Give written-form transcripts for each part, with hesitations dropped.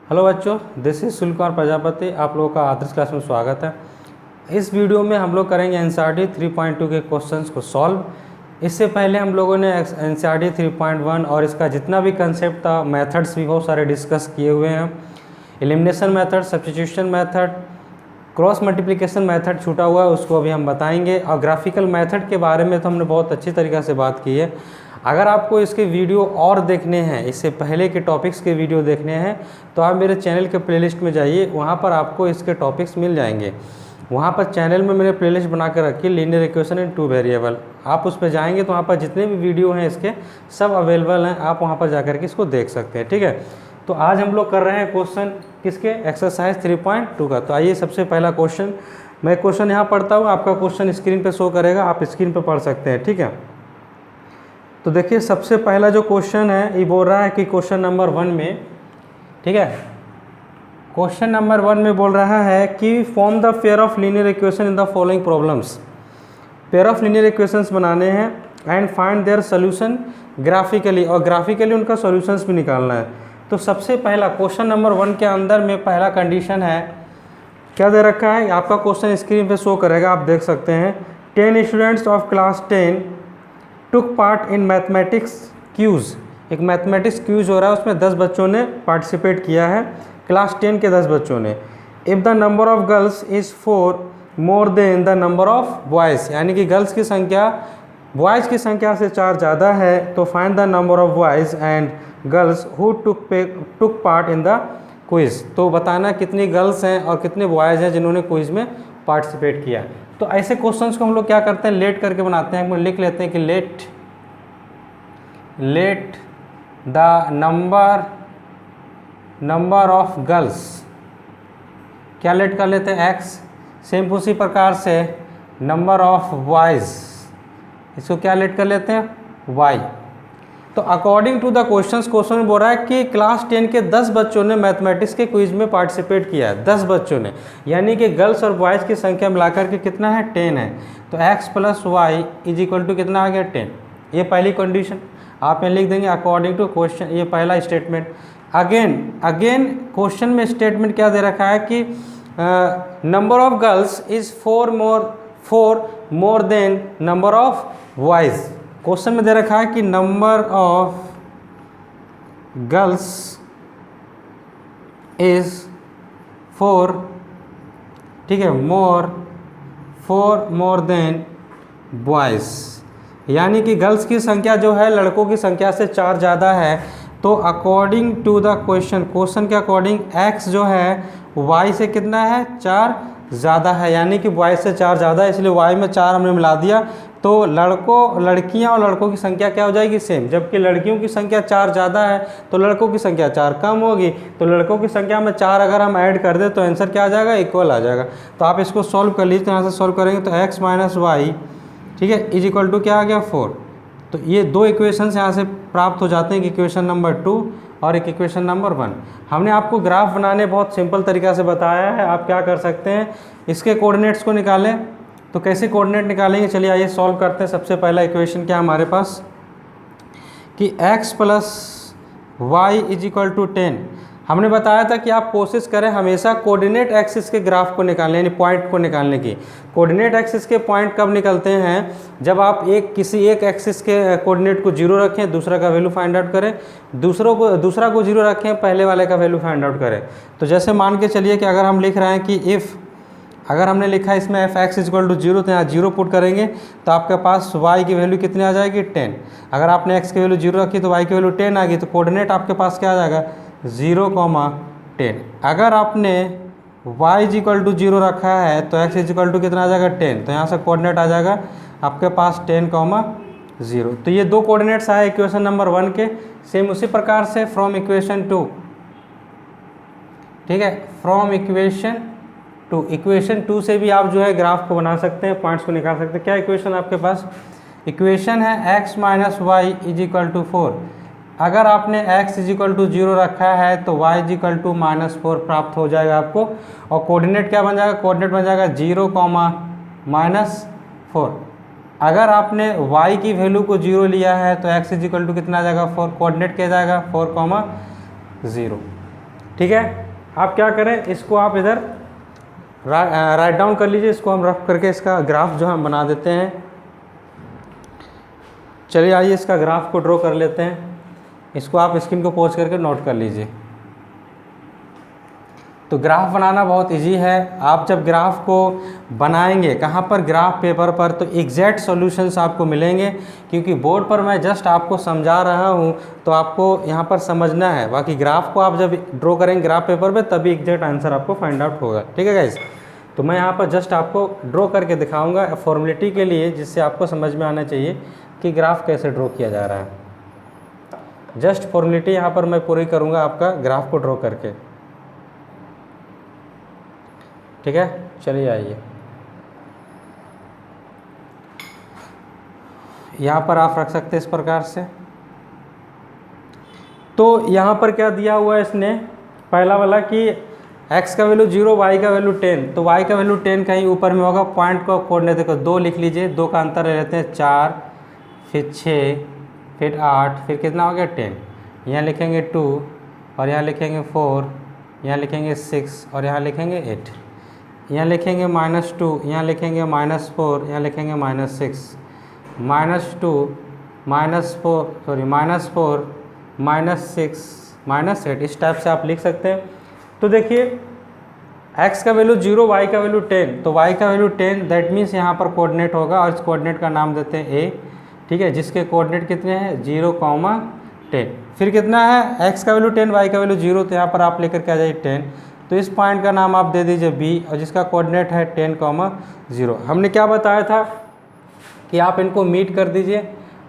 Hello बच्चों, this is Sunil Kumar Prajapati. आप लोगों का आदर्श क्लास में स्वागत है। इस वीडियो में हम लोग करेंगे एनसीईआरटी 3.2 के क्वेश्चंस को सॉल्व। इससे पहले हम लोगों ने एनसीईआरटी 3.1 और इसका जितना भी कंसेप्ट था, मेथड्स भी बहुत सारे डिस्कस किए हुए हैं। Elimination method, substitution method, cross multiplication method छूटा हुआ है, उसको अभी हम बताएंगे। और ग्राफिकल मेथड के बारे में तो हमने बहुत अच्छी तरीक़े से बात की है। अगर आपको इसके वीडियो और देखने हैं, इससे पहले के टॉपिक्स के वीडियो देखने हैं, तो आप मेरे चैनल के प्लेलिस्ट में जाइए, वहाँ पर आपको इसके टॉपिक्स मिल जाएंगे। वहाँ पर चैनल में मैंने प्लेलिस्ट बना कर रखी है, लीनियर इक्वेशन इन 2 वेरिएबल। आप उस पर जाएंगे तो वहाँ पर जितने भी वीडियो हैं इसके सब अवेलेबल हैं, आप वहाँ पर जा कर के इसको देख सकते हैं। ठीक है, तो आज हम लोग कर रहे हैं क्वेश्चन किसके, एक्सरसाइज 3.2 का। तो आइए, सबसे पहला क्वेश्चन, मैं क्वेश्चन यहाँ पढ़ता हूँ, आपका क्वेश्चन स्क्रीन पर शो करेगा, आप स्क्रीन पर पढ़ सकते हैं। ठीक है, तो देखिए सबसे पहला जो क्वेश्चन है ये बोल रहा है कि क्वेश्चन नंबर 1 में, ठीक है, क्वेश्चन नंबर 1 में बोल रहा है कि form the pair of linear equation in the following problems. Pair of linear equations बनाने हैं and find their solution graphically, और ग्राफिकली उनका सोल्यूशंस भी निकालना है। तो सबसे पहला क्वेश्चन नंबर 1 के अंदर में पहला कंडीशन है, क्या दे रखा है, आपका क्वेश्चन स्क्रीन पे शो करेगा, आप देख सकते हैं। 10 students of class 10 took part in mathematics quiz. एक मैथमेटिक्स क्यूज़ हो रहा है, उसमें 10 बच्चों ने पार्टिसिपेट किया है, क्लास 10 के 10 बच्चों ने। If the number of girls is 4 more than the number of boys, यानी कि गर्ल्स की संख्या बॉयज़ की संख्या से 4 ज़्यादा है, तो find the number of boys and girls who took part in the quiz. तो बताना कितनी गर्ल्स हैं और कितने बॉयज़ हैं जिन्होंने क्विज़ में पार्टिसिपेट किया। तो ऐसे क्वेश्चंस को हम लोग क्या करते हैं, लेट करके बनाते हैं। हम लोग लिख लेते हैं कि let the number of girls, क्या लेट कर लेते हैं, एक्स। सेम उसी प्रकार से नंबर ऑफ बॉयज़, इसको क्या लेट कर लेते हैं, वाई। तो अकॉर्डिंग टू द क्वेश्चन में बोल रहा है कि क्लास 10 के 10 बच्चों ने मैथमेटिक्स के क्विज में पार्टिसिपेट किया है, 10 बच्चों ने, यानी कि गर्ल्स और बॉयज़ की संख्या मिलाकर के कितना है, 10 है। तो x plus Y is equal to कितना आ गया, 10। ये पहली कंडीशन आप यहाँ लिख देंगे अकॉर्डिंग टू क्वेश्चन, ये पहला स्टेटमेंट। अगेन क्वेश्चन में स्टेटमेंट क्या दे रखा है कि number of girls is 4 more than number of boys. Question में दे रखा है कि नंबर ऑफ गर्ल्स इज 4, ठीक है, 4 मोर देन बॉयज़, यानी कि गर्ल्स की संख्या जो है लड़कों की संख्या से 4 ज़्यादा है। तो अकॉर्डिंग टू द क्वेश्चन के अकॉर्डिंग x जो है y से कितना है, 4 ज़्यादा है, यानी कि y से 4 ज़्यादा है, इसलिए y में 4 हमने मिला दिया। तो लड़कियां और लड़कों की संख्या क्या हो जाएगी, सेम। जबकि लड़कियों की संख्या 4 ज़्यादा है तो लड़कों की संख्या 4 कम होगी। तो लड़कों की संख्या में 4 अगर हम ऐड कर दें तो आंसर क्या आ जाएगा, इक्वल आ जाएगा। तो आप इसको सॉल्व कर लीजिए। तो यहाँ से सॉल्व करेंगे तो x माइनस वाई, ठीक है, इज इक्वल टू क्या आ गया, 4। तो ये 2 इक्वेशंस यहाँ से प्राप्त हो जाते हैं, कि इक्वेशन नंबर 2 और एक इक्वेशन नंबर 1। हमने आपको ग्राफ बनाने बहुत सिंपल तरीक़ा से बताया है। आप क्या कर सकते हैं, इसके कोऑर्डिनेट्स को निकालें। तो कैसे कोऑर्डिनेट निकालेंगे, चलिए आइए सॉल्व करते हैं। सबसे पहला इक्वेशन क्या हमारे पास, कि x plus Y is equal to 10। हमने बताया था कि आप कोशिश करें हमेशा कोऑर्डिनेट एक्सिस के ग्राफ को निकालने, यानी पॉइंट को निकालने की। कोऑर्डिनेट एक्सिस के पॉइंट कब निकलते हैं, जब आप किसी एक एक्सिस के कोऑर्डिनेट को 0 रखें, दूसरा का वैल्यू फाइंड आउट करें, दूसरा को 0 रखें, पहले वाले का वैल्यू फाइंड आउट करें। तो जैसे मान के चलिए कि अगर हम लिख रहे हैं कि अगर हमने लिखा है इसमें एफ एक्स इक्वल टू 0, तो यहाँ 0 पुट करेंगे तो आपके पास y की वैल्यू कितनी आ जाएगी, 10। अगर आपने x की वैल्यू 0 रखी तो y की वैल्यू 10 आ गई। तो कोऑर्डिनेट आपके पास क्या आ जाएगा, 0,10। अगर आपने y इक्वल टू 0 रखा है तो x इक्वल टू कितना आ जाएगा, 10। तो यहाँ से कोऑर्डिनेट आ जाएगा आपके पास 10,0। तो ये 2 कोऑर्डिनेट्स आए इक्वेशन नंबर 1 के। सेम उसी प्रकार से फ्रॉम इक्वेशन 2, ठीक है, फ्रॉम इक्वेशन 2 से भी आप जो है ग्राफ को बना सकते हैं, पॉइंट्स को निकाल सकते हैं। क्या इक्वेशन आपके पास, इक्वेशन है x minus y is equal to 4। अगर आपने x इज इक्वल टू 0 रखा है तो y इज इक्वल टू -4 प्राप्त हो जाएगा आपको। और कोऑर्डिनेट क्या बन जाएगा, कोऑर्डिनेट बन जाएगा 0, -4। अगर आपने y की वैल्यू को 0 लिया है तो x इज इक्वल टू कितना आ जाएगा, 4। कोऑर्डिनेट क्या जाएगा, 4, 0। ठीक है, आप क्या करें, इसको आप इधर राइट डाउन कर लीजिए, इसको हम रफ करके इसका ग्राफ जो हम बना देते हैं। चलिए आइए इसका ग्राफ को ड्रॉ कर लेते हैं। इसको आप स्क्रीन को पॉज करके नोट कर लीजिए। तो ग्राफ बनाना बहुत इजी है। आप जब ग्राफ को बनाएंगे कहाँ पर, ग्राफ पेपर पर, तो एग्जैक्ट सॉल्यूशंस आपको मिलेंगे, क्योंकि बोर्ड पर मैं जस्ट आपको समझा रहा हूँ तो आपको यहाँ पर समझना है। बाकी ग्राफ को आप जब ड्रॉ करेंगे ग्राफ पेपर पे तभी एग्जैक्ट आंसर आपको फाइंड आउट होगा। ठीक है गाइस, तो मैं यहाँ पर जस्ट आपको ड्रॉ करके दिखाऊँगा फॉर्मेलिटी के लिए, जिससे आपको समझ में आना चाहिए कि ग्राफ कैसे ड्रॉ किया जा रहा है। जस्ट फॉर्मेलिटी यहाँ पर मैं पूरी करूँगा आपका ग्राफ को ड्रॉ करके। ठीक है, चलिए आइए, यहाँ पर आप रख सकते हैं इस प्रकार से। तो यहाँ पर क्या दिया हुआ है इसने, पहला वाला कि x का वैल्यू 0, y का वैल्यू 10, तो y का वैल्यू 10 कहीं ऊपर में होगा। पॉइंट को कोऑर्डिनेट देखो 2 लिख लीजिए, 2 का अंतर ले लेते हैं 4, फिर 6, फिर 8, फिर कितना हो गया 10। यहाँ लिखेंगे 2 और यहाँ लिखेंगे 4, यहाँ लिखेंगे 6 और यहाँ लिखेंगे 8, यहाँ लिखेंगे -2, यहाँ लिखेंगे -4, यहाँ लिखेंगे -6, -2, -4, सॉरी -4, -6, -8, इस टाइप से आप लिख सकते हैं। तो देखिए x का वैल्यू 0, y का वैल्यू 10, तो y का वैल्यू 10 दैट मीन्स यहाँ पर कोऑर्डिनेट होगा और इस कोऑर्डिनेट का नाम देते हैं a। ठीक है, जिसके कोऑर्डिनेट कितने हैं 0, 10। फिर कितना है, x का वैल्यू 10, y का वैल्यू 0, तो यहाँ पर आप लेकर के आ जाइए 10, तो इस पॉइंट का नाम आप दे दीजिए b और जिसका कोऑर्डिनेट है 10, 0। हमने क्या बताया था कि आप इनको मीट कर दीजिए,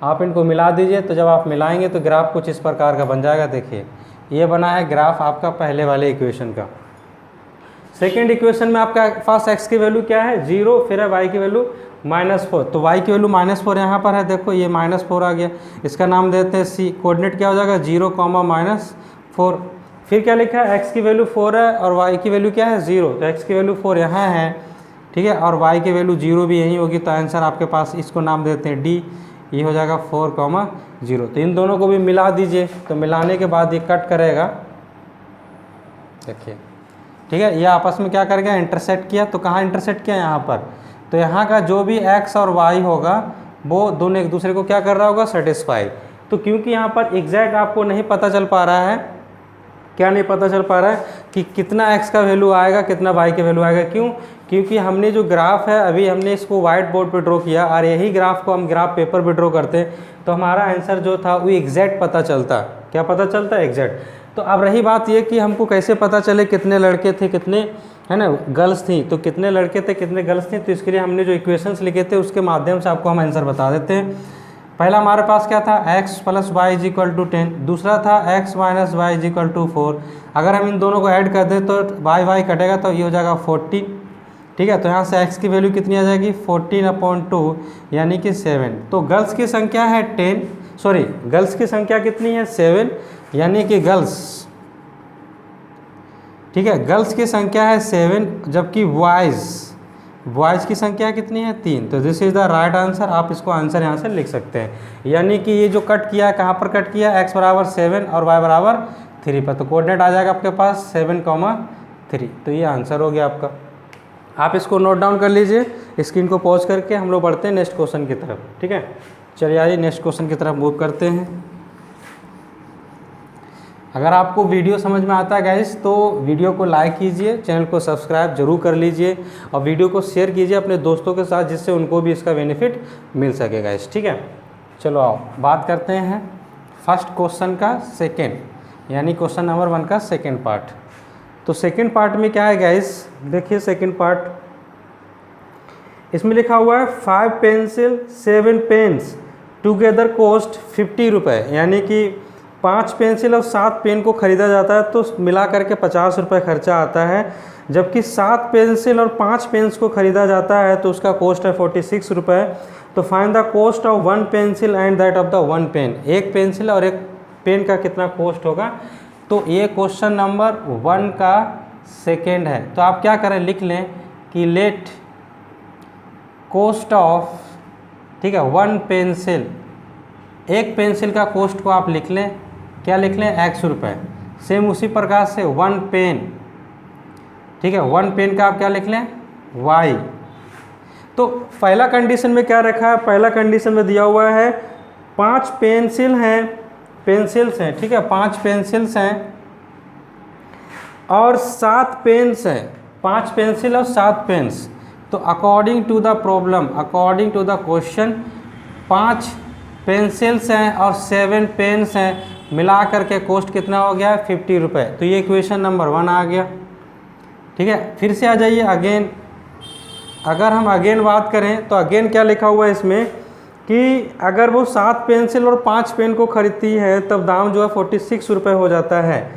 आप इनको मिला दीजिए, तो जब आप मिलाएंगे तो ग्राफ कुछ इस प्रकार का बन जाएगा। देखिए ये बना है ग्राफ आपका पहले वाले इक्वेशन का। सेकेंड इक्वेशन में आपका पास x की वैल्यू क्या है 0, फिर है y की वैल्यू -4, तो y की वैल्यू -4 यहाँ पर है, देखो ये -4 आ गया, इसका नाम देते हैं c। कोऑर्डिनेट क्या हो जाएगा 0, -4। फिर क्या लिखा है, x की वैल्यू 4 है और y की वैल्यू क्या है 0, तो x की वैल्यू 4 यहाँ है। ठीक है, और y की वैल्यू 0 भी यही होगी, तो आंसर आपके पास, इसको नाम देते हैं d, ये हो जाएगा 4, 0। तो इन दोनों को भी मिला दीजिए, तो मिलाने के बाद ये कट करेगा, देखिए। ठीक है, ये आपस में क्या कर गया, इंटरसेक्ट किया, तो कहाँ इंटरसेक्ट किया, यहाँ पर। तो यहाँ का जो भी x और y होगा वो दोनों एक दूसरे को क्या कर रहा होगा, सेटिस्फाई। तो क्योंकि यहाँ पर एग्जैक्ट आपको नहीं पता चल पा रहा है, क्या नहीं पता चल पा रहा है कि कितना x का वैल्यू आएगा, कितना y का वैल्यू आएगा, क्यों, क्योंकि हमने जो ग्राफ है अभी हमने इसको वाइट बोर्ड पे ड्रॉ किया और यही ग्राफ को हम ग्राफ पेपर पे ड्रॉ करते हैं तो हमारा आंसर जो था वो एग्जैक्ट पता चलता। क्या पता चलता है, एग्जैक्ट। तो अब रही बात ये कि हमको कैसे पता चले कितने लड़के थे, कितने है ना गर्ल्स थी, तो कितने लड़के थे कितने गर्ल्स थी, तो इसके लिए हमने जो इक्वेशंस लिखे थे उसके माध्यम से आपको हम आंसर बता देते हैं। पहला हमारे पास क्या था, x + y = 10, दूसरा था x - y = 4। अगर हम इन दोनों को ऐड कर दें तो y कटेगा तो ये हो जाएगा 14। ठीक है, तो यहाँ से x की वैल्यू कितनी आ जाएगी 14/2 यानी कि 7। तो गर्ल्स की संख्या है 10, सॉरी गर्ल्स की संख्या कितनी है 7, यानी कि गर्ल्स, ठीक है, गर्ल्स की संख्या है 7, जबकि बॉयज़ की संख्या कितनी है 3। तो this is the right answer. आप इसको आंसर यहाँ से लिख सकते हैं। यानी कि ये जो कट किया है कहाँ पर कट किया, x = 7 और y = 3 पर, तो कोऑर्डिनेट आ जाएगा आपके पास 7, 3। तो ये आंसर हो गया आपका। आप इसको नोट डाउन कर लीजिए, स्क्रीन को पॉज करके हम लोग बढ़ते हैं नेक्स्ट क्वेश्चन की तरफ। ठीक है, चलिए आइए नेक्स्ट क्वेश्चन की तरफ मूव करते हैं। अगर आपको वीडियो समझ में आता है गाइस तो वीडियो को लाइक कीजिए, चैनल को सब्सक्राइब जरूर कर लीजिए और वीडियो को शेयर कीजिए अपने दोस्तों के साथ, जिससे उनको भी इसका बेनिफिट मिल सके गाइस। ठीक है, चलो आओ बात करते हैं फर्स्ट क्वेश्चन का सेकेंड, यानी क्वेश्चन नंबर 1 का सेकेंड पार्ट। तो सेकेंड पार्ट में क्या है गाइस, देखिए सेकेंड पार्ट, इसमें लिखा हुआ है 5 पेंसिल 7 पेन्स टुगेदर कॉस्ट 50 रुपये, यानी कि 5 पेंसिल और 7 पेन को ख़रीदा जाता है तो मिला करके 50 रुपये खर्चा आता है, जबकि 7 पेंसिल और 5 पेन्स को ख़रीदा जाता है तो उसका कॉस्ट है 46 रुपये। तो find the cost of 1 pencil and that of the 1 pen, एक पेंसिल और एक पेन का कितना कॉस्ट होगा। तो ये क्वेश्चन नंबर 1 का सेकेंड है। तो आप क्या करें, लिख लें कि लेट कॉस्ट ऑफ, ठीक है, 1 पेंसिल, एक पेंसिल का कॉस्ट को आप लिख लें, क्या लिख लें, x रुपये। सेम उसी प्रकार से 1 पेन, ठीक है, 1 पेन का आप क्या लिख लें, y। तो पहला कंडीशन में क्या रखा है, पहला कंडीशन में दिया हुआ है 5 पेंसिल्स हैं, ठीक है, 5 पेंसिल्स हैं और 7 पेन्स हैं, 5 पेंसिल और 7 पेन्स। तो according to the problem, according to the question 5 pencils हैं और 7 पेन्स हैं, मिला करके कॉस्ट कितना हो गया, 50 रुपये। तो ये इक्वेशन नंबर 1 आ गया, ठीक है। फिर से आ जाइए अगेन, अगर हम अगेन बात करें तो अगेन क्या लिखा हुआ है इसमें कि अगर वो 7 पेंसिल और 5 पेन को खरीदती है तब दाम जो है 46 रुपये हो जाता है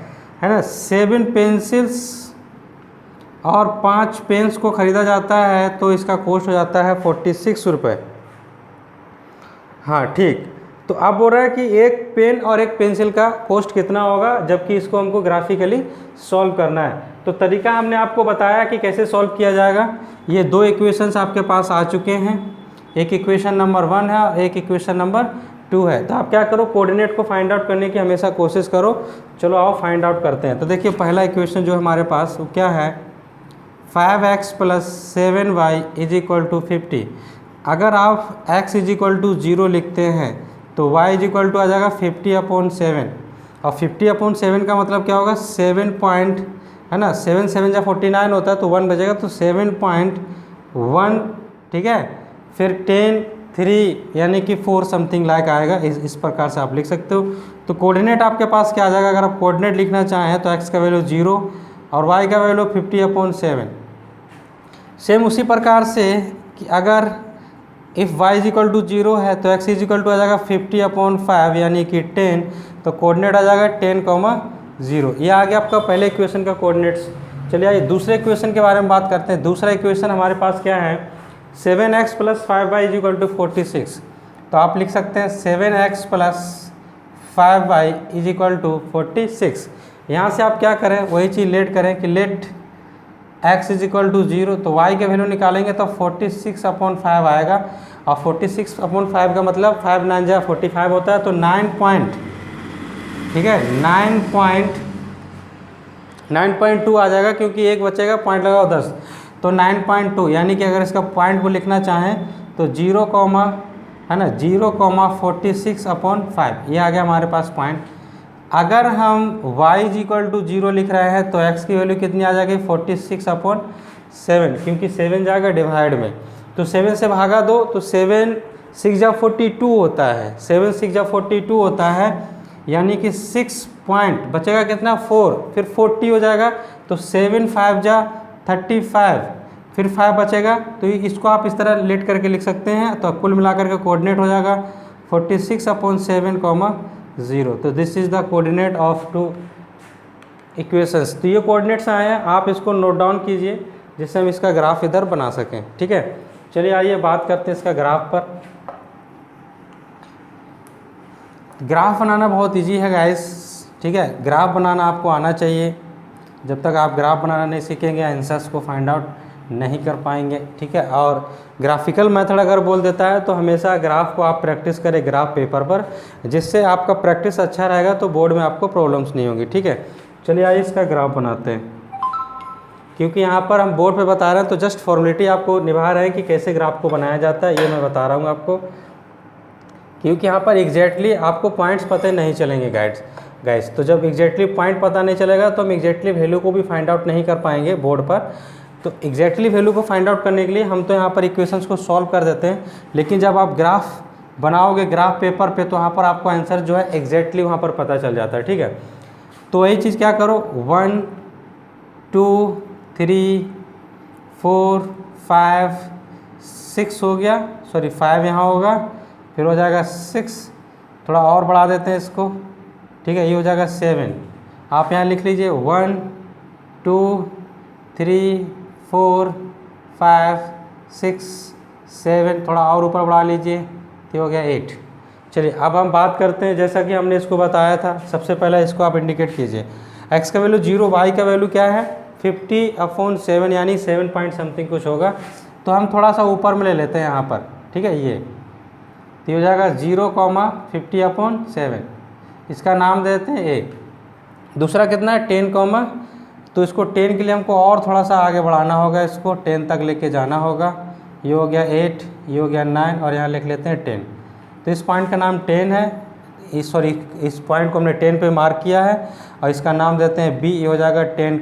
ना। 7 पेंसिल्स और 5 पेन्स को ख़रीदा जाता है तो इसका कॉस्ट हो जाता है 46 रुपये। हाँ ठीक, तो अब बोल रहा है कि एक पेन और एक पेंसिल का कॉस्ट कितना होगा, जबकि इसको हमको ग्राफिकली सॉल्व करना है। तो तरीका हमने आपको बताया कि कैसे सॉल्व किया जाएगा। ये 2 इक्वेशंस आपके पास आ चुके हैं, एक इक्वेशन नंबर 1 है और एक इक्वेशन नंबर 2 है। तो आप क्या करो, कोऑर्डिनेट को फाइंड आउट करने की हमेशा कोशिश करो। चलो आओ फाइंड आउट करते हैं। तो देखिए पहला इक्वेशन जो हमारे पास वो क्या है, 5x + 7y = 50। अगर आप x = 0 लिखते हैं तो y = आ जाएगा 50/7, और 50/7 का मतलब क्या होगा, 7 पॉइंट है ना, 7 7 जा 49 होता है तो 1 बचेगा, तो 7.1, ठीक है। फिर 10 3 यानी कि 4 समथिंग लाइक आएगा, इस प्रकार से आप लिख सकते हो। तो कोऑर्डिनेट आपके पास क्या आ जाएगा, अगर आप कोऑर्डिनेट लिखना चाहें तो x का वैल्यू 0 और y का वैल्यू 50/7। सेम उसी प्रकार से कि अगर इफ़ y = 0 है तो x = आ जाएगा 50/5 यानी कि 10, तो कोऑर्डिनेट आ जाएगा 10,0। ये आ गया आपका पहले इक्वेशन का कोऑर्डिनेट्स। चलिए आइए दूसरे इक्वेशन के बारे में बात करते हैं। दूसरा इक्वेशन हमारे पास क्या है, 7x + 5y = 46। तो आप लिख सकते हैं 7x + 5y = 46। यहाँ से आप क्या करें, वही चीज़ लेट करें कि लेट x = 0, तो y के वैल्यू निकालेंगे तो 46/5 आएगा, और 46/5 का मतलब 5 9 जा 45 होता है, तो 9 पॉइंट, ठीक है, 9.2 आ जाएगा, क्योंकि एक बचेगा, पॉइंट लगाओ 10, तो 9.2। यानी कि अगर इसका पॉइंट को लिखना चाहें तो 0, है ना, 0,46/5, ये आ गया हमारे पास पॉइंट। अगर हम y = 0 लिख रहे हैं तो x की वैल्यू कितनी आ जाएगी, 46/7, क्योंकि 7 जाएगा डिवाइड में, तो 7 से भागा दो तो 7 6 जा 42 होता है, 7 6 जा 42 होता है, यानी कि 6 पॉइंट बचेगा कितना, 4, फिर 40 हो जाएगा, तो 7 5 जा 35, फिर 5 बचेगा, तो इसको आप इस तरह लेट करके लिख सकते हैं। तो कुल मिलाकर के कोऑर्डिनेट हो जाएगा 46/7, 0। तो this is the coordinate of 2 equations. तो ये कोऑर्डिनेट्स आए हैं, आप इसको नोट डाउन कीजिए जिससे हम इसका ग्राफ इधर बना सकें, ठीक है। चलिए आइए बात करते हैं इसका ग्राफ पर। ग्राफ बनाना बहुत इजी है गाइस, ठीक है, ग्राफ बनाना आपको आना चाहिए। जब तक आप ग्राफ बनाना नहीं सीखेंगे आंसर्स को फाइंड आउट नहीं कर पाएंगे, ठीक है। और ग्राफिकल मेथड अगर बोल देता है तो हमेशा ग्राफ को आप प्रैक्टिस करें ग्राफ पेपर पर, जिससे आपका प्रैक्टिस अच्छा रहेगा तो बोर्ड में आपको प्रॉब्लम्स नहीं होंगी, ठीक है। चलिए आइए इसका ग्राफ बनाते हैं। क्योंकि यहाँ पर हम बोर्ड पे बता रहे हैं तो जस्ट फॉर्मेलिटी आपको निभा रहे हैं कि कैसे ग्राफ को बनाया जाता है, ये मैं बता रहा हूँ आपको। क्योंकि यहाँ पर एग्जैक्टली आपको पॉइंट्स पता नहीं चलेंगे गाइस, तो जब एग्जैक्टली पॉइंट पता नहीं चलेगा तो हम एग्जैक्टली वैल्यू को भी फाइंड आउट नहीं कर पाएंगे बोर्ड पर। तो एग्जैक्टली वैल्यू को फाइंड आउट करने के लिए हम तो यहाँ पर इक्वेशंस को सॉल्व कर देते हैं, लेकिन जब आप ग्राफ बनाओगे ग्राफ पेपर पे तो वहाँ पर आपको आंसर जो है एग्जैक्टली वहाँ पर पता चल जाता है, ठीक है। तो वही चीज़ क्या करो, 1 2 3 4 5 6 हो गया, सॉरी 5 यहाँ होगा, फिर हो जाएगा 6, थोड़ा और बढ़ा देते हैं इसको, ठीक है, ये हो जाएगा 7। आप यहाँ लिख लीजिए 1 2 3 4 5 6 7, थोड़ा और ऊपर बढ़ा लीजिए, ये हो गया 8। चलिए अब हम बात करते हैं, जैसा कि हमने इसको बताया था, सबसे पहले इसको आप इंडिकेट कीजिए। x का वैल्यू 0, y का वैल्यू क्या है 50/7, यानी 7 पॉइंट समथिंग कुछ होगा, तो हम थोड़ा सा ऊपर में ले लेते हैं यहाँ पर, ठीक है। ये तो हो जाएगा 0,50/7, इसका नाम दे देते हैं a। दूसरा कितना है 10, तो इसको 10 के लिए हमको और थोड़ा सा आगे बढ़ाना होगा, इसको 10 तक लेके जाना होगा। ये हो गया 8, ये हो गया 9 और यहाँ लिख लेते हैं 10। तो इस पॉइंट का नाम 10 है, इस पॉइंट को हमने 10 पे मार्क किया है और इसका नाम देते हैं बी। ये हो जाएगा 10,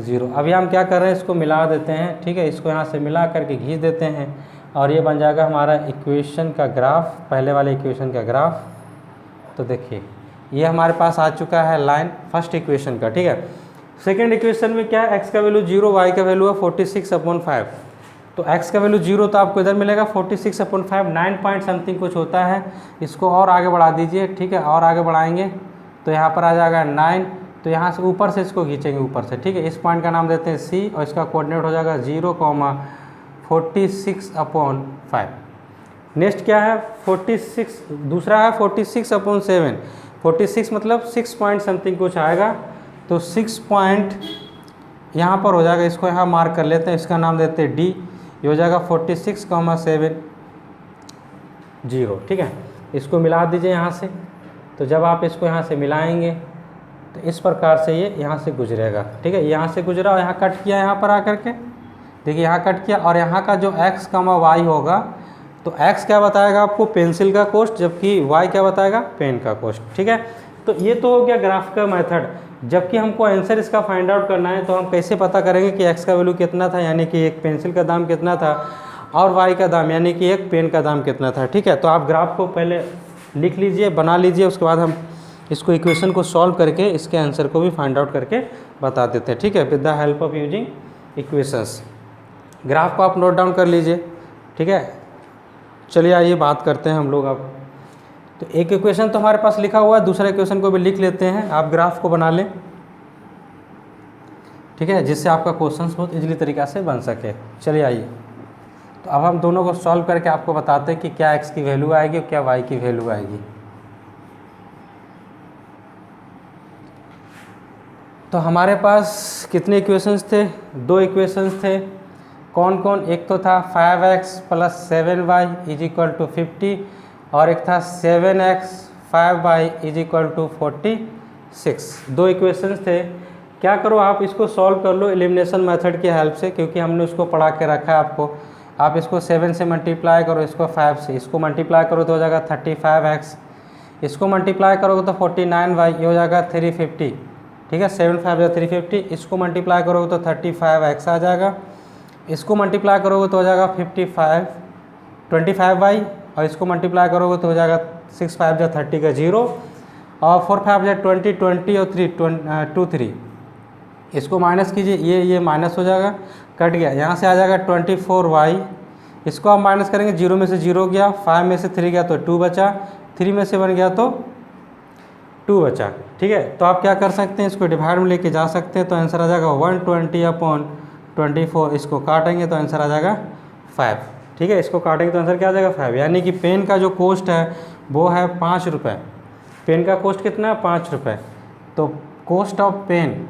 0। अभी हम क्या कर रहे हैं, इसको मिला देते हैं, ठीक है। इसको यहाँ से मिला करके खींच देते हैं और ये बन जाएगा हमारा इक्वेशन का ग्राफ, पहले वाले इक्वेशन का ग्राफ। तो देखिए ये हमारे पास आ चुका है लाइन फर्स्ट इक्वेशन का, ठीक है। सेकेंड इक्वेशन में क्या है, x का वैल्यू 0, y का वैल्यू है 46/5। तो x का वैल्यू 0 तो आपको इधर मिलेगा 46/5, 9 पॉइंट समथिंग कुछ होता है। इसको और आगे बढ़ा दीजिए, ठीक है, और आगे बढ़ाएंगे तो यहाँ पर आ जाएगा 9। तो यहाँ से ऊपर से इसको खींचेंगे ऊपर से, ठीक है। इस पॉइंट का नाम देते हैं C और इसका कोऑर्डिनेट हो जाएगा 0,46/5। नेक्स्ट क्या है 46, दूसरा है 46/7। 46 मतलब 6 पॉइंट समथिंग कुछ आएगा, तो 6 पॉइंट यहाँ पर हो जाएगा। इसको यहाँ मार्क कर लेते हैं, इसका नाम देते हैं D। ये हो जाएगा 46,70, ठीक है। इसको मिला दीजिए यहाँ से। तो जब आप इसको यहाँ से मिलाएंगे तो इस प्रकार से ये यहाँ से गुजरेगा, ठीक है। यहाँ से गुजरा और यहाँ कट किया, यहाँ पर आकर के देखिए यहाँ कट किया और यहाँ का जो x, y होगा, तो x क्या बताएगा आपको, पेंसिल का कोस्ट, जबकि y क्या बताएगा, पेन का कोस्ट, ठीक है। तो ये तो हो गया ग्राफ का मेथड। जबकि हमको आंसर इसका फाइंड आउट करना है, तो हम कैसे पता करेंगे कि x का वैल्यू कितना था, यानी कि एक पेंसिल का दाम कितना था, और y का दाम यानी कि एक पेन का दाम कितना था, ठीक है। तो आप ग्राफ को पहले लिख लीजिए, बना लीजिए, उसके बाद हम इसको इक्वेशन को सॉल्व करके इसके आंसर को भी फाइंड आउट करके बता देते हैं, ठीक है, with the help of using equations. Graph को आप नोट डाउन कर लीजिए, ठीक है। चलिए आइए बात करते हैं हम लोग अब। तो एक इक्वेशन तो हमारे पास लिखा हुआ है, दूसरा इक्वेशन को भी लिख लेते हैं। आप ग्राफ को बना लें, ठीक है, जिससे आपका क्वेश्चन बहुत इजीली तरीक़ा से बन सके। चलिए आइए, तो अब हम दोनों को सॉल्व करके आपको बताते हैं कि क्या x की वैल्यू आएगी और क्या y की वैल्यू आएगी। तो हमारे पास कितने इक्वेशंस थे, 2 इक्वेशंस थे। कौन कौन, एक तो था 5x + 7y = 50 और एक था 7x 5y = 46। 2 इक्वेशंस थे। क्या करो आप इसको सॉल्व कर लो एलिमिनेशन मेथड की हेल्प से, क्योंकि हमने उसको पढ़ा के रखा है आपको। आप इसको 7 से मल्टीप्लाई करो, इसको 5 से, इसको मल्टीप्लाई करो तो हो जाएगा 35x, इसको मल्टीप्लाई करोगे तो 49y, ये हो जाएगा 350, ठीक है। 7 5 350, इसको मल्टीप्लाई करोगे तो 35x आ जाएगा, इसको मल्टीप्लाई करोगे तो हो जाएगा 25y और इसको मल्टीप्लाई करोगे तो हो जाएगा 6 5 30 का 0 और 4 5 20 20 और 3 2 3। इसको माइनस कीजिए, ये माइनस हो जाएगा, कट गया। यहाँ से आ जाएगा 24y, इसको आप माइनस करेंगे, 0 में से 0 गया, 5 में से 3 गया तो 2 बचा, 3 में से 1 गया तो 2 बचा, ठीक है। तो आप क्या कर सकते हैं, इसको डिवाइड में लेके जा सकते हैं, तो आंसर आ जाएगा 120/24। इसको काटेंगे तो आंसर आ जाएगा 5, ठीक है। इसको काटेंगे तो आंसर क्या आ जाएगा 5, यानी कि पेन का जो कॉस्ट है वो है 5 रुपये। पेन का कॉस्ट कितना है, 5 रुपये। तो कॉस्ट ऑफ पेन,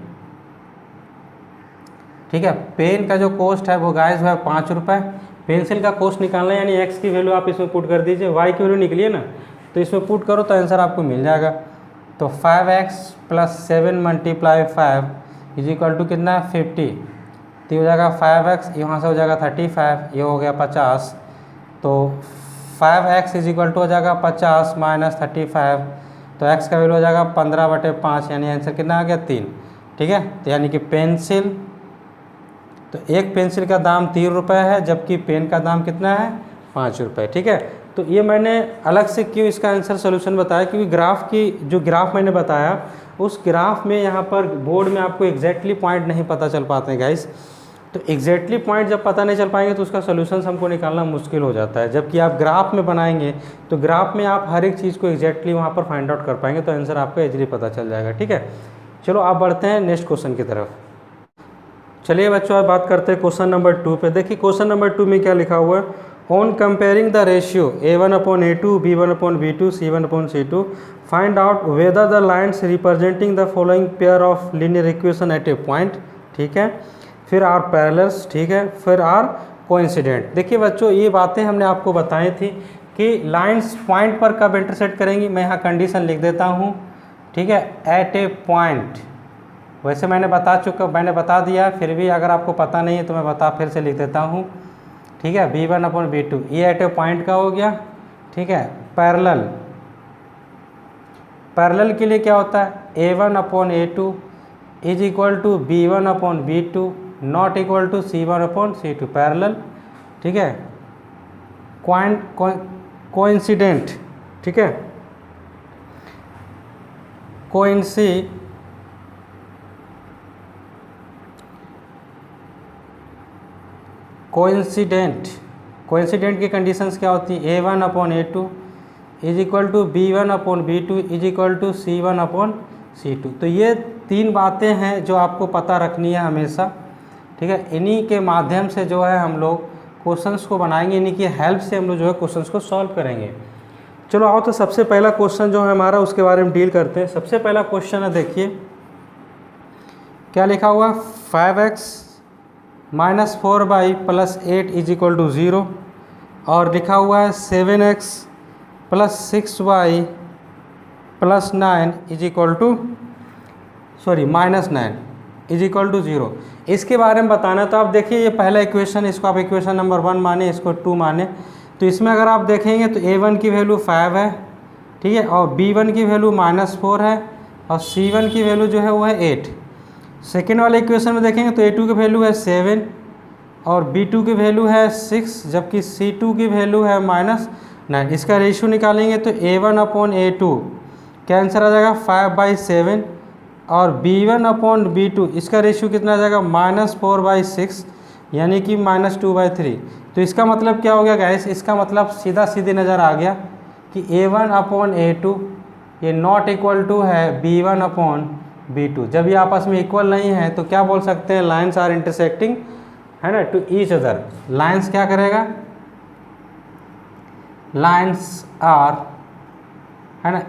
ठीक है, पेन का जो कॉस्ट है वो गाइस है 5 रुपये। पेंसिल का कॉस्ट निकालना है, यानी x की वैल्यू आप इसमें पुट कर दीजिए, y की वैल्यू निकली है ना, तो इसमें पुट करो तो आंसर आपको मिल जाएगा। तो 5x + 7 × 5 = कितना है 50, तो ये हो जाएगा 5x, यहाँ से हो जाएगा 35, ये हो गया 50। तो 5x = हो जाएगा 50 - 35, तो x का वैल्यू हो जाएगा 15/5, यानी आंसर कितना आ गया 3, ठीक है। तो यानी कि पेंसिल, तो एक पेंसिल का दाम 3 रुपये है, जबकि पेन का दाम कितना है 5 रुपये, ठीक है। तो ये मैंने अलग से क्यों इसका आंसर सोल्यूशन बताया, क्योंकि ग्राफ की जो ग्राफ मैंने बताया उस ग्राफ में यहाँ पर बोर्ड में आपको एग्जैक्टली पॉइंट नहीं पता चल पाते हैं गाइस। तो एग्जैक्टली पॉइंट जब पता नहीं चल पाएंगे तो उसका सोल्यूशन हमको निकालना मुश्किल हो जाता है। जबकि आप ग्राफ में बनाएंगे तो ग्राफ में आप हर एक चीज़ को एग्जैक्टली वहाँ पर फाइंड आउट कर पाएंगे, तो आंसर आपको इजीली पता चल जाएगा, ठीक है। चलो आप बढ़ते हैं नेक्स्ट क्वेश्चन की तरफ। चलिए बच्चों आप बात करते हैं क्वेश्चन नंबर 2 पे। देखिए क्वेश्चन नंबर 2 में क्या लिखा हुआ है, on comparing the ratio A1/A2 B1/B2 C1/C2 find out whether the lines representing the following pair of linear equation at a point, ठीक है, फिर आर पैरेलल्स, ठीक है, फिर आर कोइंसिडेंट। देखिए बच्चों ये बातें हमने आपको बताई थी कि लाइन्स पॉइंट पर कब इंटरसेक्ट करेंगी। मैं यहाँ कंडीशन लिख देता हूँ, ठीक है, एट ए पॉइंट। वैसे मैंने बता दिया, फिर भी अगर आपको पता नहीं है तो मैं फिर से लिख देता हूँ। ठीक है, V1/V2 ये एट ए पॉइंट का हो गया। ठीक है, पैरेलल के लिए क्या होता है, A1/A2 is equal to B1/B2 not equal to C1/C2 parallel. ठीक है, कोइंसिडेंट। ठीक है, कोइंसिडेंट की कंडीशंस क्या होती है, A1/A2 is equal to B1/B2 is equal to C1/C2। तो ये 3 बातें हैं जो आपको पता रखनी है हमेशा। ठीक है, इन्हीं के माध्यम से जो है हम लोग क्वेश्चंस को बनाएंगे, इन्हीं की हेल्प से हम लोग जो है क्वेश्चंस को सॉल्व करेंगे। चलो आओ, तो सबसे पहला क्वेश्चन जो है हमारा उसके बारे में डील करते हैं। सबसे पहला क्वेश्चन है, देखिए क्या लिखा हुआ, 5x - 4y + 8 is equal to 0, और लिखा हुआ है 7x + 6y + 9 is equal to -9 is equal to 0। इसके बारे में बताना, तो आप देखिए ये पहला इक्वेशन, इसको आप इक्वेशन नंबर 1 माने, इसको 2 माने। तो इसमें अगर आप देखेंगे तो A1 की वैल्यू 5 है, ठीक है, और B1 की वैल्यू -4 है, और C1 की वैल्यू जो है वो है 8। सेकेंड वाले इक्वेशन में देखेंगे तो A2 की वैल्यू है 7 और B2 की वैल्यू है 6, जबकि C2 की वैल्यू है -9। इसका रेशियो निकालेंगे तो A1/A2 क्या आंसर आ जाएगा, 5/7, और B1/B2 इसका रेशियो कितना आ जाएगा, -4/6, यानी कि -2/3। तो इसका मतलब क्या हो गया गाइस, इसका मतलब सीधी नज़र आ गया कि A1/A2 ये नॉट इक्वल टू है B1/B2। जब ये आपस में इक्वल नहीं है तो क्या बोल सकते हैं, लाइन्स आर इंटरसेक्टिंग, है ना, टू ईच अदर। लाइन्स क्या करेगा, लाइन्स आर, है ना,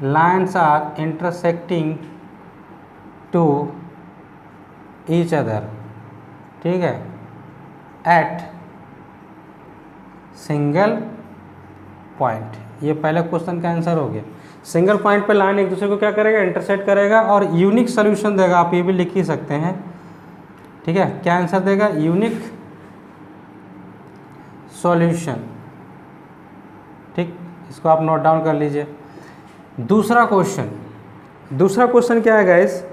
lines are intersecting to each other. ठीक है, एट सिंगल पॉइंट। ये पहले क्वेश्चन का आंसर हो गया। सिंगल पॉइंट पे लाइन एक दूसरे को क्या करेगा, इंटरसेक्ट करेगा और यूनिक सोल्यूशन देगा। आप ये भी लिख ही सकते हैं। ठीक है, क्या आंसर देगा, यूनिक सॉल्यूशन। ठीक, इसको आप नोट डाउन कर लीजिए। दूसरा क्वेश्चन क्या है गाइस,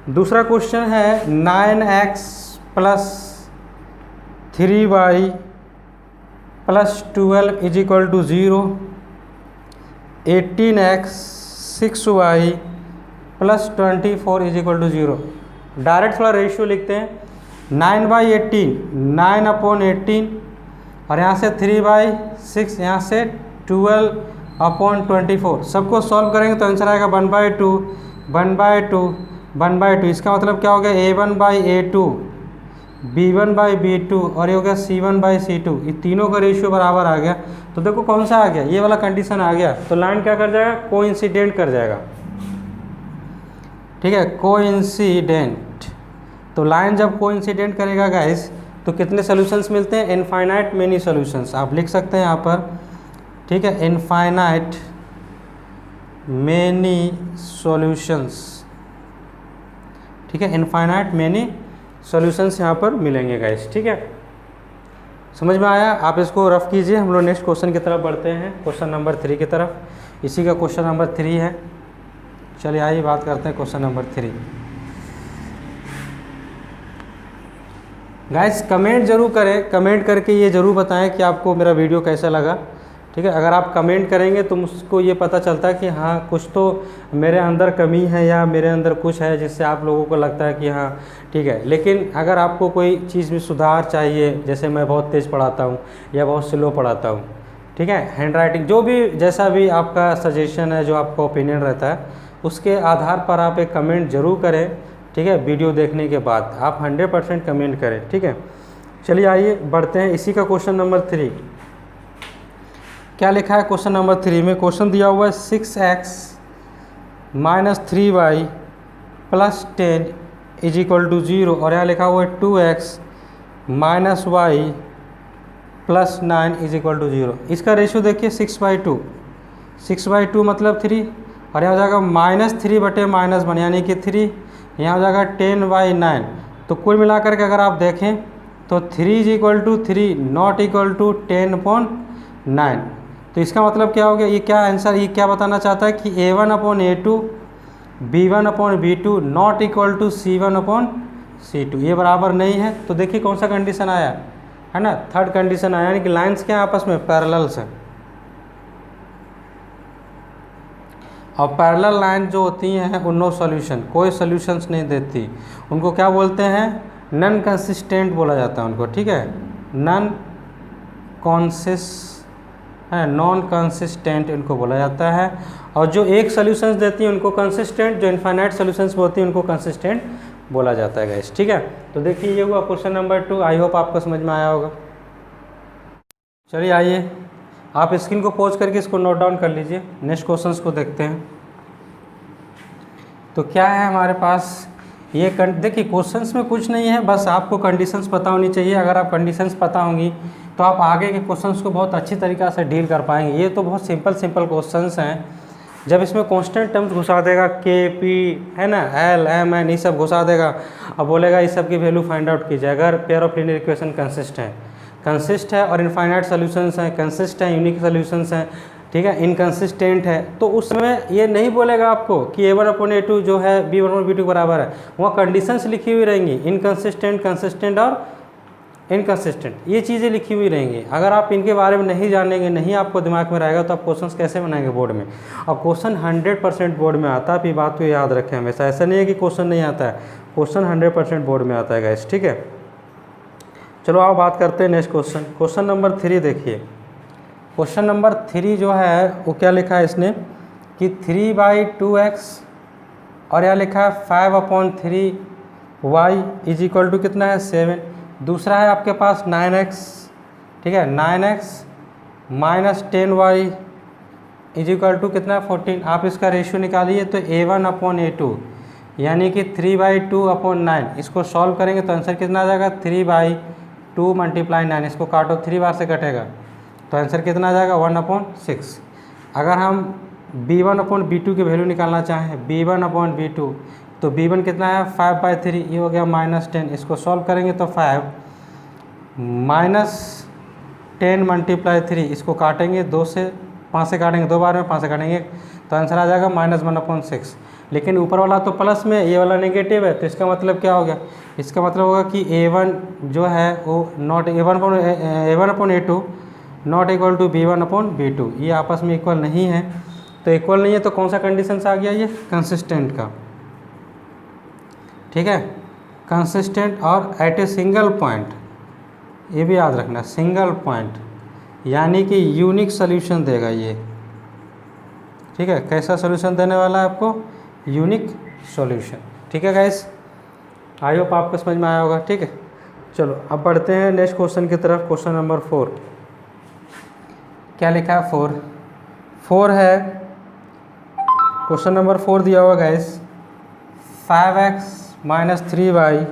दूसरा क्वेश्चन है 9x + 3y + 12 is equal to 0, 18x 6y + 24 is equal to 0। Direct थोड़ा रेशियो लिखते हैं, 9/18 9/18, और यहाँ से 3/6, यहाँ से 12/24। सबको सॉल्व करेंगे तो आंसर आएगा 1/2 1/2 1/2। इसका मतलब क्या हो गया, A1/A2 B1/B2 और ये हो गया C1/C2। ये तीनों का रेशियो बराबर आ गया। तो देखो कौन सा आ गया, ये वाला कंडीशन आ गया। तो लाइन क्या कर जाएगा, कोइंसिडेंट कर जाएगा। ठीक है, कोइंसिडेंट। तो लाइन जब कोइंसिडेंट करेगा गाइस तो कितने सॉल्यूशंस मिलते हैं, इनफाइनाइट मेनी सॉल्यूशंस। आप लिख सकते हैं यहाँ पर। ठीक है, इनफाइनाइट मेनी सॉल्यूशंस। ठीक है, इनफाइनाइट मेनी सॉल्यूशंस यहाँ पर मिलेंगे गाइस। ठीक है, समझ में आया। आप इसको रफ कीजिए। हम लोग नेक्स्ट क्वेश्चन की तरफ बढ़ते हैं, क्वेश्चन नंबर 3 की तरफ। इसी का क्वेश्चन नंबर 3 है। चलिए आइए बात करते हैं क्वेश्चन नंबर 3। गाइस कमेंट जरूर करें, कमेंट करके ये ज़रूर बताएं कि आपको मेरा वीडियो कैसा लगा। ठीक है, अगर आप कमेंट करेंगे तो मुझको ये पता चलता है कि हाँ कुछ तो मेरे अंदर कमी है या मेरे अंदर कुछ है जिससे आप लोगों को लगता है कि हाँ ठीक है। लेकिन अगर आपको कोई चीज़ में सुधार चाहिए, जैसे मैं बहुत तेज़ पढ़ाता हूँ या बहुत स्लो पढ़ाता हूँ, ठीक है, हैंड राइटिंग, जो भी जैसा भी आपका सजेशन है, जो आपका ओपिनियन रहता है, उसके आधार पर आप एक कमेंट ज़रूर करें। ठीक है, वीडियो देखने के बाद आप 100% कमेंट करें। ठीक है, चलिए आइए बढ़ते हैं। इसी का क्वेश्चन नंबर 3 क्या लिखा है। क्वेश्चन नंबर 3 में क्वेश्चन दिया हुआ है 6x - 3y + 10 is equal to 0, और यहाँ लिखा हुआ है 2x - y + 9 is equal to 0। इसका रेशियो देखिए 6/2। 6/2 मतलब 3, और यहाँ हो जाएगा -3/-1 यानी कि 3, यहाँ हो जाएगा 10/9। तो कुल मिलाकर के अगर आप देखें तो 3 = 3 नॉट इक्वल टू 10/9। तो इसका मतलब क्या हो गया, ये क्या आंसर, ये क्या बताना चाहता है कि A1/A2 B1/B2 not equal to C1/C2, ये बराबर नहीं है। तो देखिए कौन सा कंडीशन आया है ना, थर्ड कंडीशन आया, यानी कि लाइंस क्या आपस में पैरेलल्स हैं। और पैरेलल लाइन जो होती हैं उनको सॉल्यूशन, कोई सॉल्यूशंस नहीं देती, उनको क्या बोलते हैं, नॉन कंसिस्टेंट बोला जाता है उनको, ठीक है, नॉन कंसिस्टेंट इनको बोला जाता है। और जो एक सॉल्यूशंस देती हैं उनको कंसिस्टेंट, जो इनफाइनाइट सॉल्यूशंस होती हैं उनको कंसिस्टेंट बोला जाता है गाइस, ठीक है। तो देखिए ये हुआ क्वेश्चन नंबर 2, आई होप आपको समझ में आया होगा। चलिए आइए आप स्क्रीन को पॉज करके इसको नोट डाउन कर लीजिए, नेक्स्ट क्वेश्चंस को देखते हैं। तो क्या है हमारे पास, ये देखिए क्वेश्चंस में कुछ नहीं है, बस आपको कंडीशंस पता होनी चाहिए। अगर आप कंडीशंस पता होंगी तो आप आगे के क्वेश्चंस को बहुत अच्छी तरीक़ा से डील कर पाएंगे। ये तो बहुत सिंपल क्वेश्चंस हैं, जब इसमें कांस्टेंट टर्म्स घुसा देगा के पी है ना, एल एम एन, ये सब घुसा देगा, अब बोलेगा इस सब की वैल्यू फाइंड आउट कीजिए। अगर pair of linear equation consist है और इनफाइनाइट सॉल्यूशंस हैं, कंसिस्ट है, यूनिक सॉल्यूशंस हैं, ठीक है, इनकंसिस्टेंट है, तो उस समय ये नहीं बोलेगा आपको कि A1/A2 जो है B1/B2 बराबर है, वहाँ कंडीशंस लिखी हुई रहेंगी, इनकंसिस्टेंट, कंसिस्टेंट और इनकंसिस्टेंट, ये चीज़ें लिखी हुई रहेंगी। अगर आप इनके बारे में नहीं जानेंगे, नहीं आपको दिमाग में रहेगा, तो आप क्वेश्चंस कैसे बनाएंगे बोर्ड में। और क्वेश्चन 100% बोर्ड में आता है, आप ये बात को याद रखें हमेशा, ऐसा नहीं है कि क्वेश्चन नहीं आता है, क्वेश्चन 100% बोर्ड में आता है गाइस, ठीक है। चलो आओ बात करते हैं नेक्स्ट क्वेश्चन, क्वेश्चन नंबर 3 देखिए। क्वेश्चन नंबर 3 जो है वो क्या लिखा है इसने कि 3/2x और यहाँ लिखा है 5/3y इज इक्वल टू कितना है 7। दूसरा है आपके पास 9x, ठीक है, 9x minus 10y is equal to कितना है 14। आप इसका रेशियो निकालिए तो A1/A2 यानी कि 3/2/9, इसको सॉल्व करेंगे तो आंसर कितना आ जाएगा 3/2 × 9, इसको काटो 3 बार से कटेगा तो आंसर कितना आ जाएगा 1/6। अगर हम B1/B2 की वैल्यू निकालना चाहें, B1/B2, तो B1 कितना है 5/3, ये हो गया -10, इसको सॉल्व करेंगे तो 5 - 10 × 3, इसको काटेंगे 2 से 5 से काटेंगे, 2 बार में 5 से काटेंगे तो आंसर आ जाएगा -1/6। लेकिन ऊपर वाला तो प्लस में, ये वाला नेगेटिव है, तो इसका मतलब क्या हो गया, इसका मतलब होगा कि A1 जो है वो not A1/A2 not equal to B1/B2, ये आपस में इक्वल नहीं है। तो इक्वल नहीं है तो कौन सा कंडीशन से आ गया, ये कंसिस्टेंट का, ठीक है, कंसिस्टेंट और एट ए सिंगल पॉइंट, ये भी याद रखना, सिंगल पॉइंट यानी कि यूनिक सॉल्यूशन देगा ये, ठीक है। कैसा सॉल्यूशन देने वाला है आपको, यूनिक सॉल्यूशन, ठीक है गाइस, आई होप आपको समझ में आया होगा, ठीक है। चलो अब बढ़ते हैं नेक्स्ट क्वेश्चन की तरफ, क्वेश्चन नंबर 4। क्या लिखा है 4 है, क्वेश्चन नंबर 4 दिया हुआ guys, 5x - 3y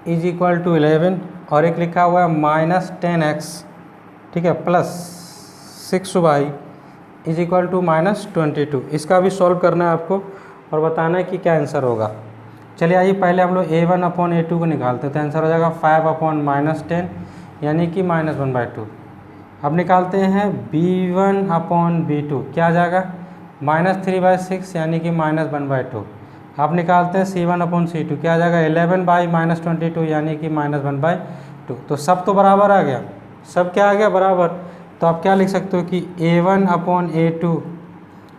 is equal to 11, और एक लिखा हुआ है -10x, ठीक है, plus 6y is equal to -22। इसका भी सॉल्व करना है आपको और बताना है कि क्या आंसर होगा। चलिए आइए पहले हम लोग A1/A2 को निकालते हैं, तो आंसर हो जाएगा 5/10 यानी कि -1/2। अब निकालते हैं B1/B2, क्या आ जाएगा -3/6 यानी कि -1/2। अब निकालते हैं C1/C2, क्या आ जाएगा 11/-22 यानी कि -1/2। तो सब तो बराबर आ गया, सब क्या आ गया बराबर। तो आप क्या लिख सकते हो कि A1/A2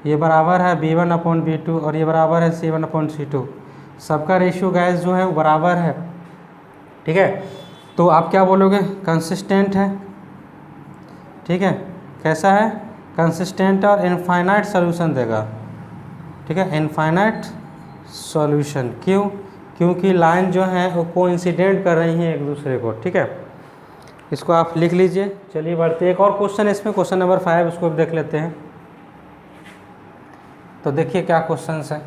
ये बराबर है B1/B2 और ये बराबर है C1/C2। सबका रेशियो गैस जो है वो बराबर है, ठीक है। तो आप क्या बोलोगे, कंसिस्टेंट है, ठीक है, कैसा है, कंसिस्टेंट और इनफाइनाइट सॉल्यूशन देगा, ठीक है, इनफाइनाइट सॉल्यूशन। क्यों, क्योंकि लाइन जो है वो कोइंसिडेंट कर रही हैं एक दूसरे को, ठीक है। इसको आप लिख लीजिए। चलिए बढ़ते हैं, एक और क्वेश्चन है इसमें, क्वेश्चन नंबर 5, उसको भी देख लेते हैं। तो देखिए क्या क्वेश्चंस हैं,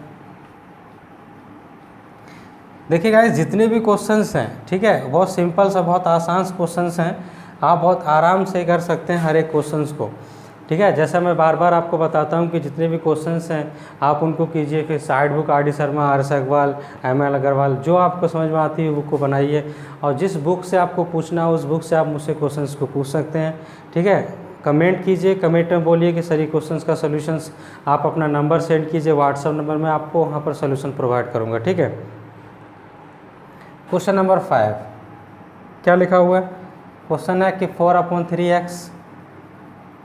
देखिए गाइस जितने भी क्वेश्चंस हैं, ठीक है, बहुत सिंपल सा, बहुत आसान क्वेश्चंस हैं, आप बहुत आराम से कर सकते हैं हर एक क्वेश्चंस को। ठीक है। जैसा मैं बार बार आपको बताता हूँ कि जितने भी क्वेश्चंस हैं आप उनको कीजिए, फिर side book R D Sharma, Harsh Agarwal, M L. Agarwal, जो आपको समझ में आती है बुक को बनाइए, और जिस बुक से आपको पूछना हो उस बुक से आप मुझसे क्वेश्चंस को पूछ सकते हैं। ठीक है, कमेंट कीजिए, कमेंट में बोलिए कि सर ये क्वेश्चंस का सोल्यूशंस, आप अपना नंबर सेंड कीजिए व्हाट्सअप नंबर में, आपको वहाँ पर सोल्यूशन प्रोवाइड करूँगा। ठीक है, क्वेश्चन नंबर 5 क्या लिखा हुआ है? क्वेश्चन है कि 4/3x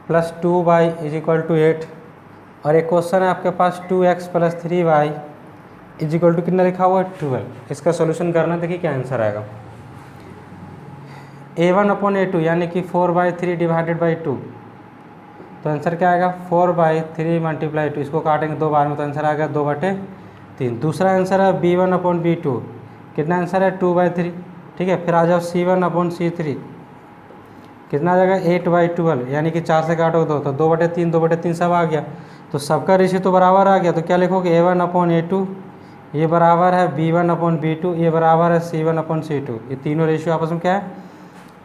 + 2y = 8, और एक क्वेश्चन है आपके पास 2x + 3y = कितना लिखा हुआ है? 12। इसका सोल्यूशन करना, देखिए क्या आंसर आएगा। a1/a2 यानी कि 4/3 / 2, तो आंसर क्या आएगा? 4/3 × 2। इसको काटेंगे 2 बार में तो आंसर आएगा 2/3। दूसरा आंसर है b1/b2, कितना आंसर है? 2/3। ठीक है, फिर आ जाओ c1/c3, कितना आ जाएगा? 8/12, यानी कि 4 से काटो 2 तो 2/3, 2/3 सब आ गया, तो सबका रेशियो तो बराबर आ गया। तो क्या लिखोगे? a1/a2 ये बराबर है b1/b2, ये बराबर है c1/c2। ये तीनों रेशियो आपस में क्या है?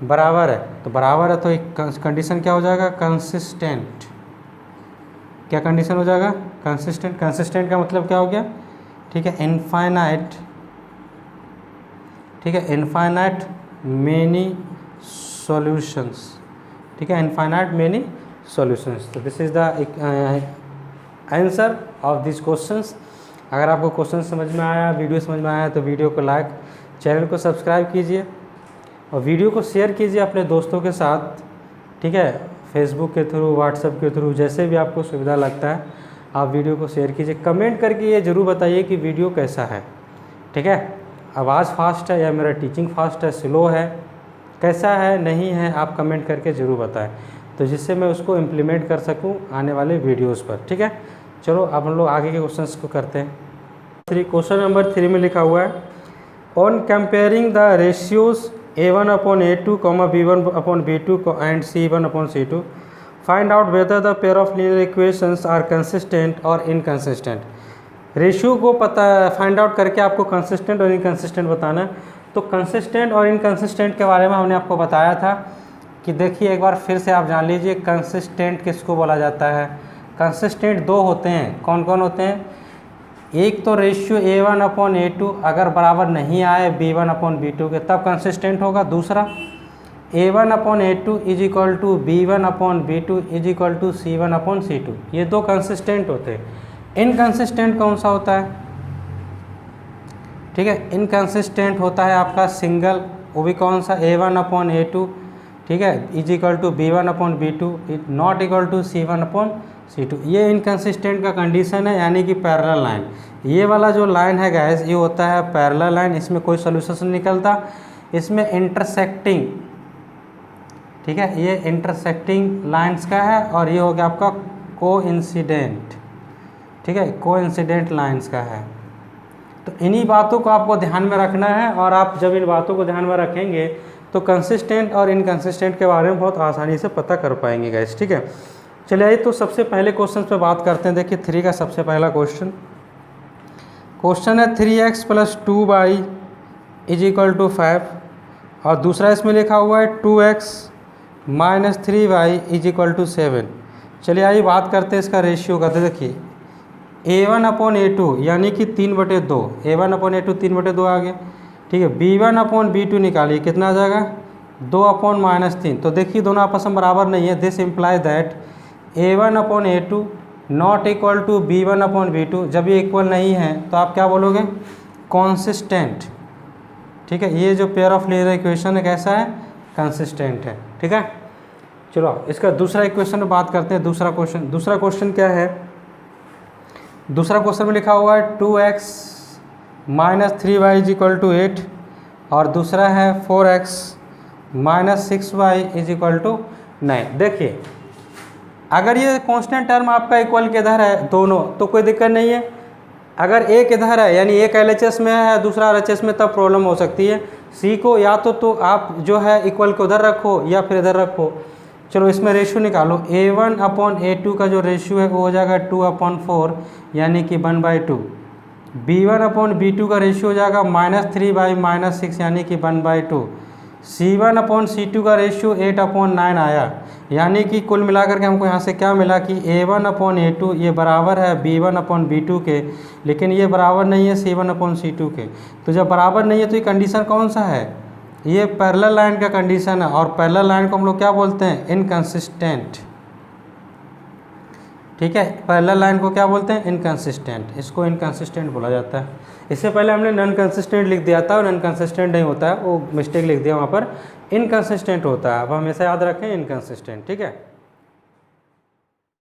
बराबर है। तो बराबर है तो एक कंडीशन क्या हो जाएगा? कंसिस्टेंट। क्या कंडीशन हो जाएगा? कंसिस्टेंट। कंसिस्टेंट का मतलब क्या हो गया? ठीक है, इनफाइनाइट। ठीक है, इनफाइनाइट मेनी सॉल्यूशंस। ठीक है, इनफाइनाइट मेनी सॉल्यूशंस। तो this is the answer of this questions. अगर आपको क्वेश्चन समझ में आया, वीडियो समझ में आया, तो वीडियो को लाइक, चैनल को सब्सक्राइब कीजिए और वीडियो को शेयर कीजिए अपने दोस्तों के साथ। ठीक है, फेसबुक के थ्रू, व्हाट्सएप के थ्रू, जैसे भी आपको सुविधा लगता है आप वीडियो को शेयर कीजिए। कमेंट करके ये ज़रूर बताइए कि वीडियो कैसा है। ठीक है, आवाज़ फास्ट है या मेरा टीचिंग फास्ट है, स्लो है, कैसा है, नहीं है, आप कमेंट करके ज़रूर बताएं, तो जिससे मैं उसको इम्प्लीमेंट कर सकूं आने वाले वीडियोस पर। ठीक है, चलो अब हम लोग आगे के क्वेश्चंस को करते हैं। क्वेश्चन नंबर 3 में लिखा हुआ है, on comparing the ratios a1/a2, b1/b2 and c1/c2, find out whether the pair of linear equations are consistent or inconsistent। Ratio को पता फाइंड आउट करके आपको कंसिस्टेंट और इनकंसिस्टेंट बताना है। तो कंसिस्टेंट और इनकंसिस्टेंट के बारे में हमने आपको बताया था कि देखिए एक बार फिर से आप जान लीजिए कंसिस्टेंट किसको बोला जाता है। कंसिस्टेंट दो होते हैं, कौन कौन होते हैं? एक तो रेशियो a1/a2 अगर बराबर नहीं आए b1/b2 के तब कंसिस्टेंट होगा। दूसरा a1/a2 = b1/b2 = c1/c2, ये दो कंसिस्टेंट होते हैं। इनकंसिस्टेंट कौन सा होता है? ठीक है, इनकंसिस्टेंट होता है आपका सिंगल, वो भी कौन सा? a1/a2, ठीक है, = b1/b2 not equal to c1/c2। ये इनकंसिस्टेंट का कंडीशन है, यानी कि पैरेलल लाइन। ये वाला जो लाइन है गैस, ये होता है पैरेलल लाइन, इसमें कोई सोल्यूशन नहीं निकलता, इसमें इंटरसेक्टिंग, ठीक है, ये इंटरसेक्टिंग लाइंस का है, और ये हो गया आपका कोइंसिडेंट। ठीक है, कोइंसिडेंट लाइंस का है। तो इन्हीं बातों को आपको ध्यान में रखना है, और आप जब इन बातों को ध्यान में रखेंगे तो कंसिस्टेंट और इनकंसिस्टेंट के बारे में बहुत आसानी से पता कर पाएंगे गाइस। ठीक है, चलिए तो सबसे पहले क्वेश्चन पे बात करते हैं। देखिए 3 का सबसे पहला क्वेश्चन है 3x + 2y = 5, और दूसरा इसमें लिखा हुआ है 2x - 3y = 7। चलिए आइए बात करते हैं इसका रेशियो का। तो देखिए a1/a2 यानी कि 3/2, a1/a2 3/2 आ गया। ठीक है, b1/b2 निकालिए, कितना आ जाएगा? 2/-3। तो देखिए दोनों आपस में बराबर नहीं है। This imply that a1/a2 not equal to b1/b2। जब ये इक्वल नहीं है तो आप क्या बोलोगे? कॉन्सिस्टेंट। ठीक है, ये जो पेयर ऑफ लीनियर इक्वेशन है कैसा है? कंसिस्टेंट है। ठीक है, चलो इसका दूसरा इक्वेशन में बात करते हैं। दूसरा क्वेश्चन क्या है? दूसरा क्वेश्चन में लिखा हुआ है 2x - 3y = 8, और दूसरा है 4x - 6y = 9। देखिए अगर ये कांस्टेंट टर्म आपका इक्वल के इधर है दोनों तो कोई दिक्कत नहीं है। अगर एक इधर है यानी एक LHS में है दूसरा RHS में, तब प्रॉब्लम हो सकती है। C को या तो आप जो है इक्वल को उधर रखो या फिर इधर रखो। चलो इसमें रेशियो निकालो। a1/a2 का जो रेशियो है वो हो जाएगा 2/4 यानी कि 1/2। b1/b2 का रेशियो हो जाएगा -3/-6 यानी कि 1/2। C1/C2 का रेशियो 8/9 आया, यानी कि कुल मिलाकर के हमको यहाँ से क्या मिला कि A1/A2 ये बराबर है B1/B2 के, लेकिन ये बराबर नहीं है C1/C2 के। तो जब बराबर नहीं है तो ये कंडीशन कौन सा है, ये पैरेलल लाइन का कंडीशन है, और पैरेलल लाइन को हम लोग क्या बोलते हैं, इनकंसिस्टेंट। ठीक है, पैरेलल लाइन को क्या बोलते हैं, इनकंसिस्टेंट, इसको इनकंसिस्टेंट बोला जाता है। इससे पहले हमने नॉन कंसिस्टेंट लिख दिया था, और नॉन कंसिस्टेंट नहीं होता है, वो मिस्टेक लिख दिया वहाँ पर, इनकंसिस्टेंट होता है। अब हमेशा याद रखें इनकंसिस्टेंट। ठीक है।